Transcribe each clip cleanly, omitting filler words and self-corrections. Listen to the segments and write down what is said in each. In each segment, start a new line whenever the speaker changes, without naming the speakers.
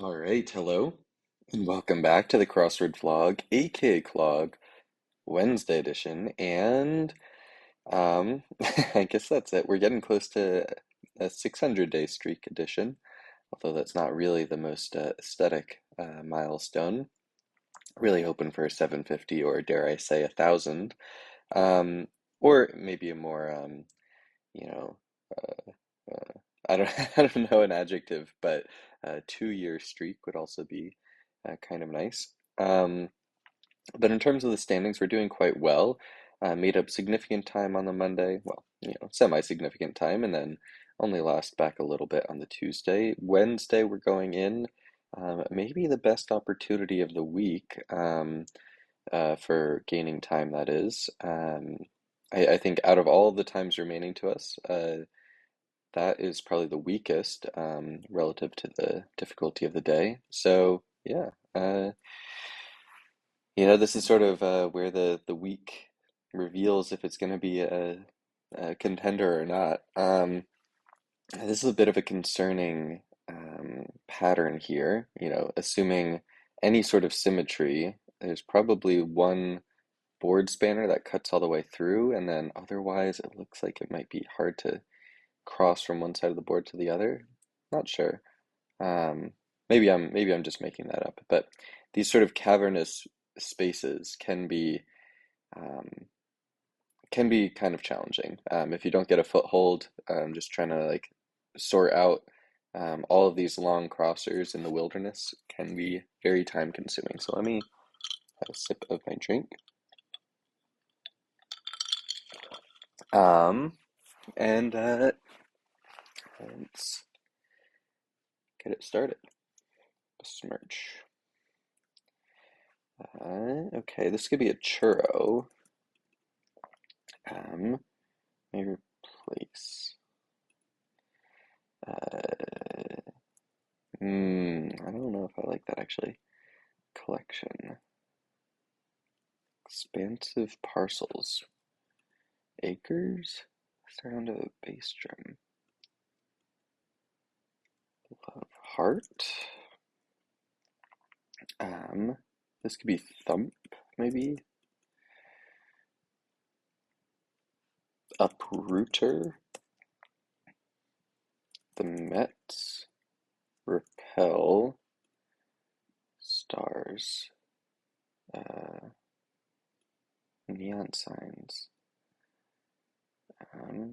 All right, hello, and welcome back to the Crossword vlog, aka Clog, Wednesday edition, and I guess that's it. We're getting close to a 600-day streak edition, although that's not really the most aesthetic milestone. Really hoping for a 750, or dare I say 1,000, um, or maybe a more you know, uh, I don't I don't know an adjective, but a 2-year streak would also be kind of nice. But in terms of the standings, we're doing quite well. Made up significant time on the Monday, well, semi-significant time, and then only lost back a little bit on the Tuesday. Wednesday, we're going in, maybe the best opportunity of the week for gaining time, that is. I think out of all the times remaining to us, that is probably the weakest relative to the difficulty of the day. So, yeah, this is sort of where the week reveals if it's going to be a contender or not. This is a bit of a concerning pattern here. Assuming any sort of symmetry, there's probably one board spanner that cuts all the way through, and then otherwise it looks like it might be hard to cross from one side of the board to the other. Not sure. Um, maybe I'm just making that up, but these sort of cavernous spaces um, can be kind of challenging if you don't get a foothold. Just trying to like sort out all of these long crossers in the wilderness can be very time consuming. So let me have a sip of my drink. Um, and let's get it started. Smirch. Okay, this could be a churro. Let me replace. Uh, I don't know if I like that actually. Collection. Expansive parcels. Acres? Sound of a bass drum. Love heart. Um, this could be thump, maybe. Uprooter. The Mets. Repel. Stars. Neon signs.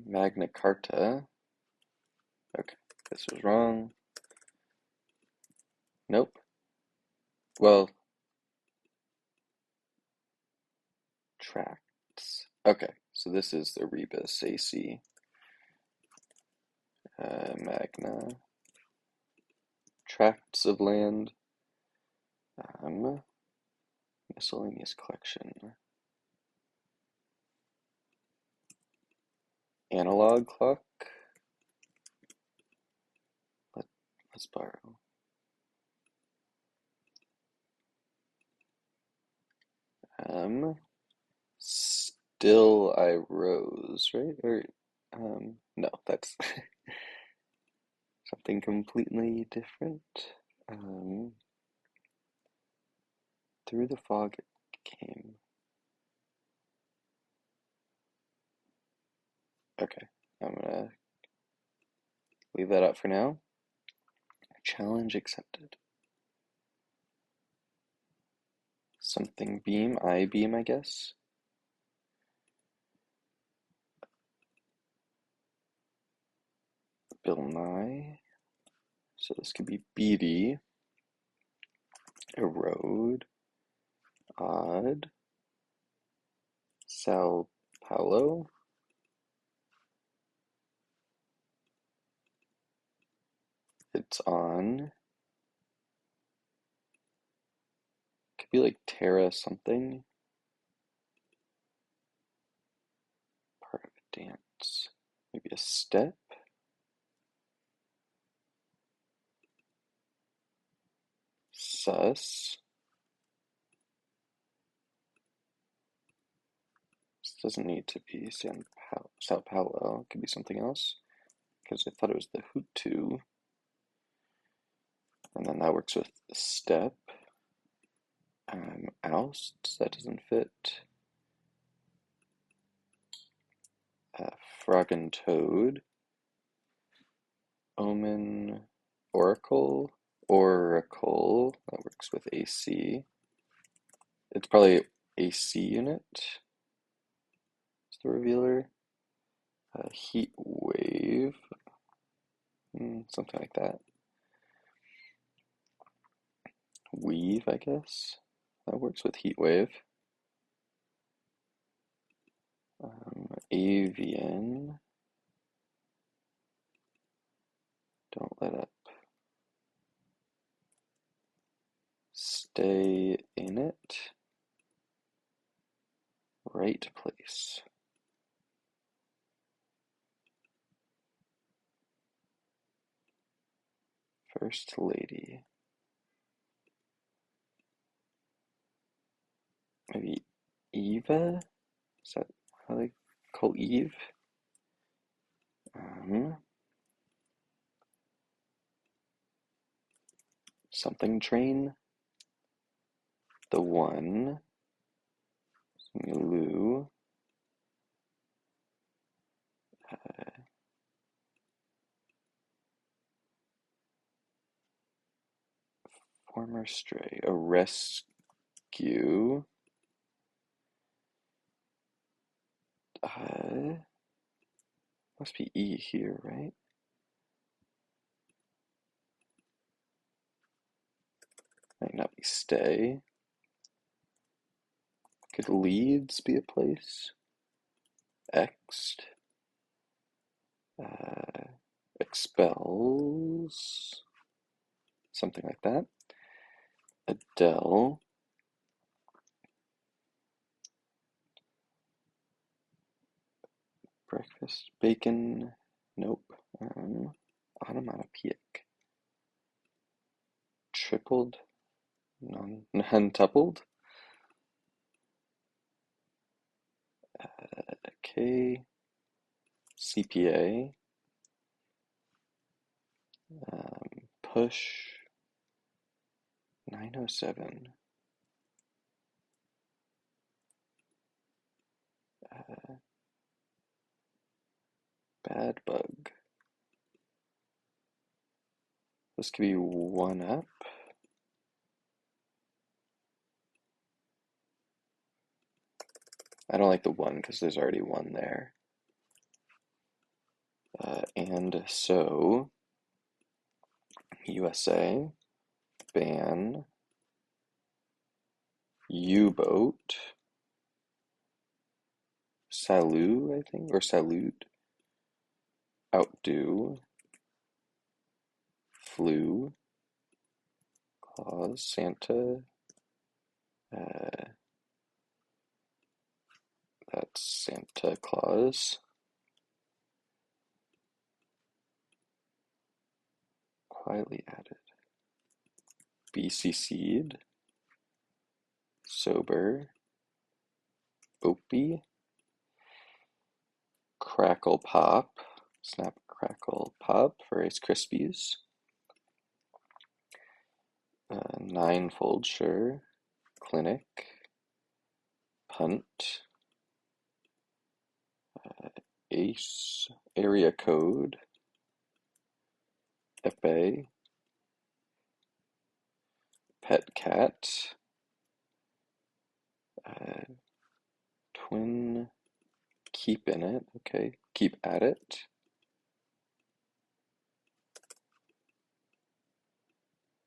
Magna Carta. Okay, this was wrong. Nope. Well, tracts. Okay, so this is the rebus AC. Magna. Tracts of land. Miscellaneous collection. Analog clock. Let's borrow. Still I rose, right? Or no, that's something completely different. Um, through the fog it came. Okay, I'm gonna leave that up for now. Challenge accepted. Something beam, I beam, I guess. Bill Nye. So this could be beady. Erode. Odd. Sao Paulo. It's on. Could be like Terra something. Part of a dance. Maybe a step. Sus. This doesn't need to be Sao Paulo. It could be something else. Because I thought it was the Hutu. And then that works with step. Oust, that doesn't fit. Frog and toad. Omen, oracle. Oracle, that works with AC. It's probably AC unit. It's the revealer. Heat wave. Something like that. Weave, I guess. That works with heat wave. Avian. Don't let up. Stay in it. Right place. First lady. Maybe Eva? Is that how they call Eve? Something train. The one. Lou. Former stray. A rescue. Must be E here, right? Might not be stay. Could Leeds be a place? Xed. Expels. Something like that. Adele. Breakfast. Bacon. Nope. Onomatopoeic. Tripled. Non-tupled. K. CPA. Push. 907. Bad bug. This could be one up. I don't like the one because there's already one there. And so, USA, ban, U-boat, Salut, I think, or salute, outdo, flu, clause, Santa, that's Santa Claus, quietly added, BCC'd, sober, Opie, crackle pop, snap crackle pop for Rice Krispies, ninefold sure, clinic, punt, ace, area code, epee, pet cat, twin, keep in it, okay, keep at it,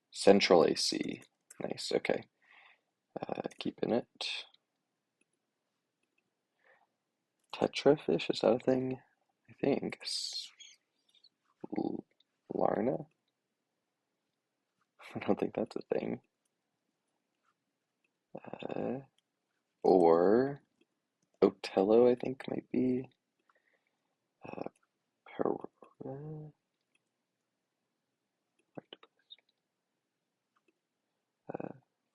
central AC, nice, okay, keep in it, tetrafish, is that a thing? I think, Larna? I don't think that's a thing. Or Otello, I think might be.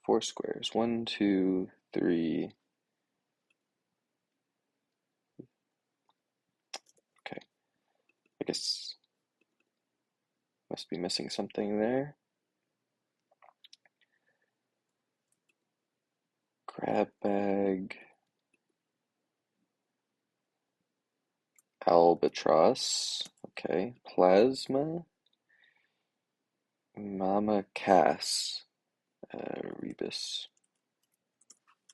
Four squares. One, two, three. Okay. I guess must be missing something there. Grab bag, albatross, okay, plasma, mama cass, rebus,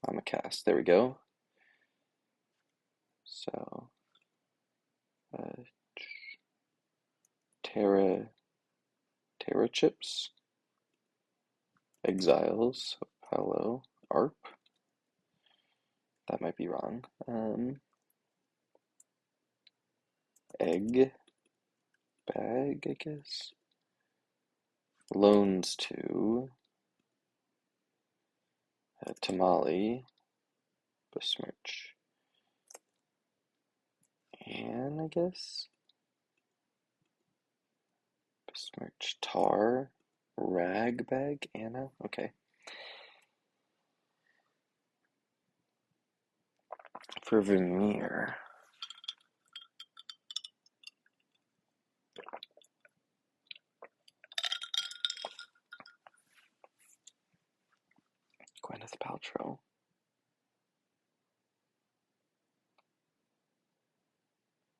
mama cass, there we go. So, uh, Terra, Terra chips, exiles, Apollo, ARP, that might be wrong. Egg, bag, I guess. Loans to, tamale, besmirch, and I guess, besmirch, tar, rag bag, Anna, okay. For veneer, Gwyneth Paltrow.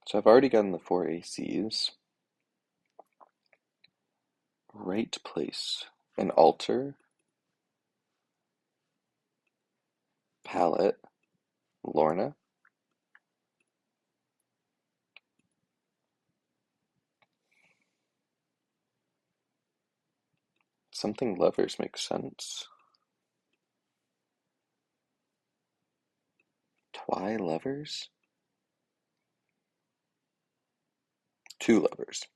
So I've already gotten the four ACs. Right place. An altar, palette, Lorna. Something lovers makes sense. Twy lovers? Two lovers.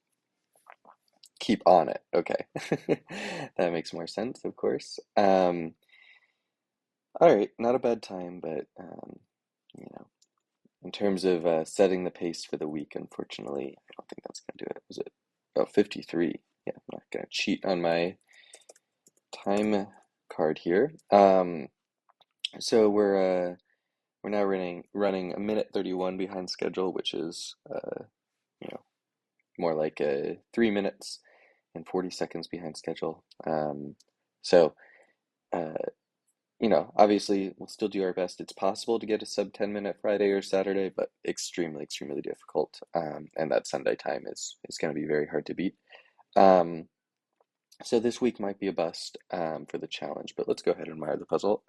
Keep on it. Okay. That makes more sense, of course. All right, not a bad time, but you know, in terms of setting the pace for the week, unfortunately, I don't think that's gonna do it. Was it? Oh, 53. Yeah, I'm not gonna cheat on my time card here. So we're now running a minute 31 behind schedule, which is you know, more like 3 minutes and 40 seconds behind schedule. So uh, obviously we'll still do our best. It's possible to get a sub 10-minute Friday or Saturday, but extremely, extremely difficult. And that Sunday time is going to be very hard to beat. Um, so this week might be a bust for the challenge, but let's go ahead and admire the puzzle.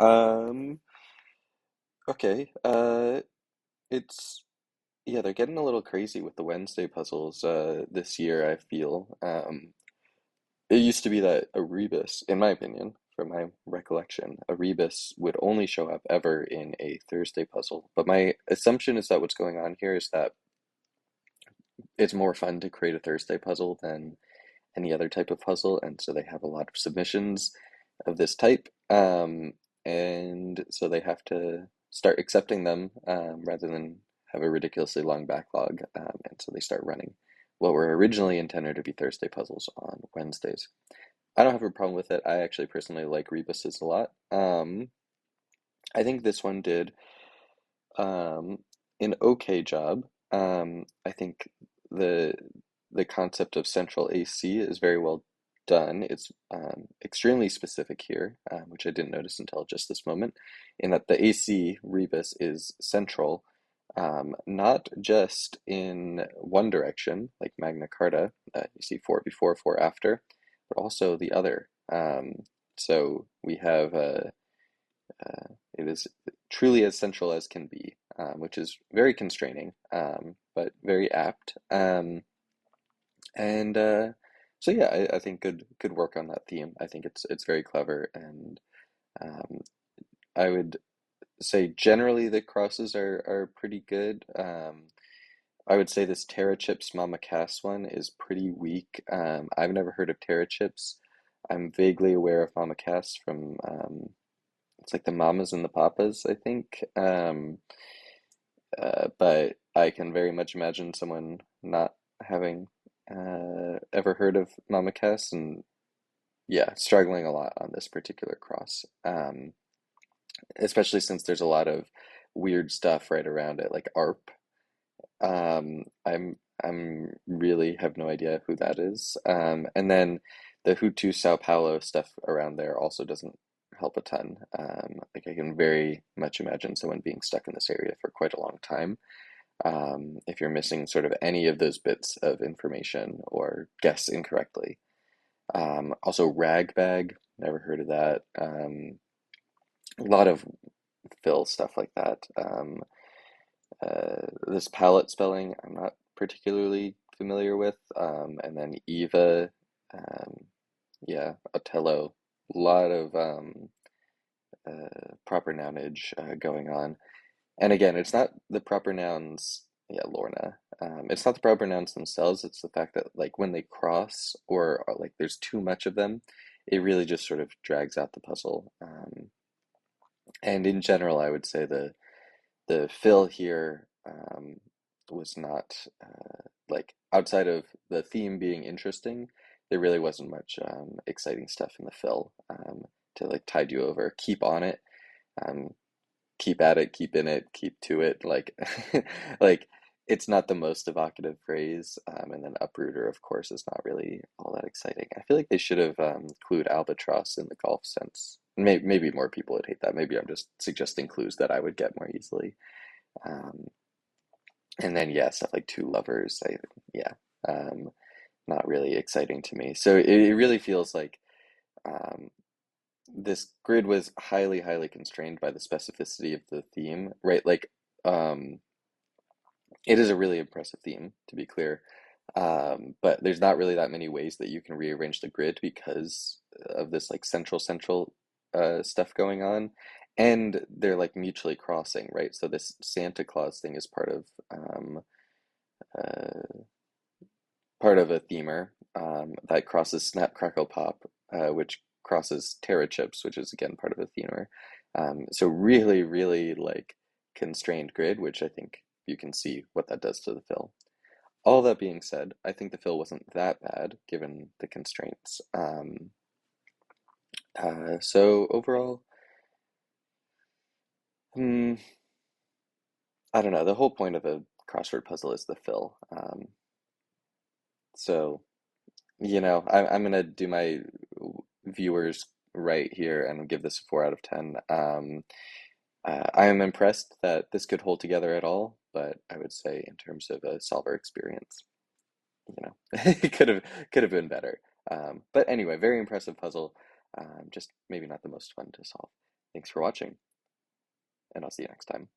Okay, it's yeah, they're getting a little crazy with the Wednesday puzzles this year, I feel. It used to be that a rebus, in my opinion, from my recollection, a rebus would only show up ever in a Thursday puzzle. But my assumption is that what's going on here is that it's more fun to create a Thursday puzzle than any other type of puzzle, and so they have a lot of submissions of this type, and so they have to start accepting them rather than have a ridiculously long backlog, and so they start running what were originally intended to be Thursday puzzles on Wednesdays. I don't have a problem with it. I actually personally like rebuses a lot. I think this one did um, an okay job. I think the the concept of central AC is very well done. It's extremely specific here, which I didn't notice until just this moment, in that the AC rebus is central, not just in one direction, like Magna Carta, you see four before, four after, but also the other. So we have it is truly as central as can be, which is very constraining, but very apt. And so yeah, I think good work on that theme. I think it's very clever, and um, I would say generally the crosses are pretty good. I would say this Terra Chips Mama Cass one is pretty weak. I've never heard of Terra Chips. I'm vaguely aware of Mama Cass from it's like the Mamas and the Papas, I think. But I can very much imagine someone not having ever heard of Mama Cass and yeah, struggling a lot on this particular cross. Especially since there's a lot of weird stuff right around it, like ARP. I'm really have no idea who that is. And then the Hutu Sao Paulo stuff around there also doesn't help a ton. Like I can very much imagine someone being stuck in this area for quite a long time. If you're missing sort of any of those bits of information or guess incorrectly. Also, ragbag, never heard of that. A lot of fill stuff like that. This palette spelling, I'm not particularly familiar with. And then Eva, um, yeah, Otello, a lot of proper nounage going on. And again, it's not the proper nouns, yeah, Lorna. It's not the proper nouns themselves, it's the fact that like when they cross or like there's too much of them, it really just sort of drags out the puzzle. And in general, I would say the fill here was not like outside of the theme being interesting, there really wasn't much exciting stuff in the fill to like tide you over. Keep on it. Um, Keep at it, keep in it, keep to it. Like, like it's not the most evocative phrase. And then uprooter, of course, is not really all that exciting. I feel like they should have clued albatross in the golf sense. Maybe more people would hate that. Maybe I'm just suggesting clues that I would get more easily. Um, and then yeah, stuff like two lovers. Yeah, um, not really exciting to me. So it really feels like um, this grid was highly, highly constrained by the specificity of the theme, right? Like, um, it is a really impressive theme, to be clear. But there's not really that many ways that you can rearrange the grid because of this like central stuff going on. And they're like mutually crossing, right? So this Santa Claus thing is uh, part of a themer that crosses Snap Crackle Pop, which crosses Terra Chips, which is again part of a themer. So really, really like constrained grid, which I think you can see what that does to the fill. All that being said, I think the fill wasn't that bad given the constraints. So overall, hmm, I don't know. The whole point of a crossword puzzle is the fill. So I'm gonna do my viewers right here and give this a 4 out of 10. I am impressed that this could hold together at all, but I would say in terms of a solver experience, it could have been better. But anyway, very impressive puzzle. Just maybe not the most fun to solve. Thanks for watching, and I'll see you next time.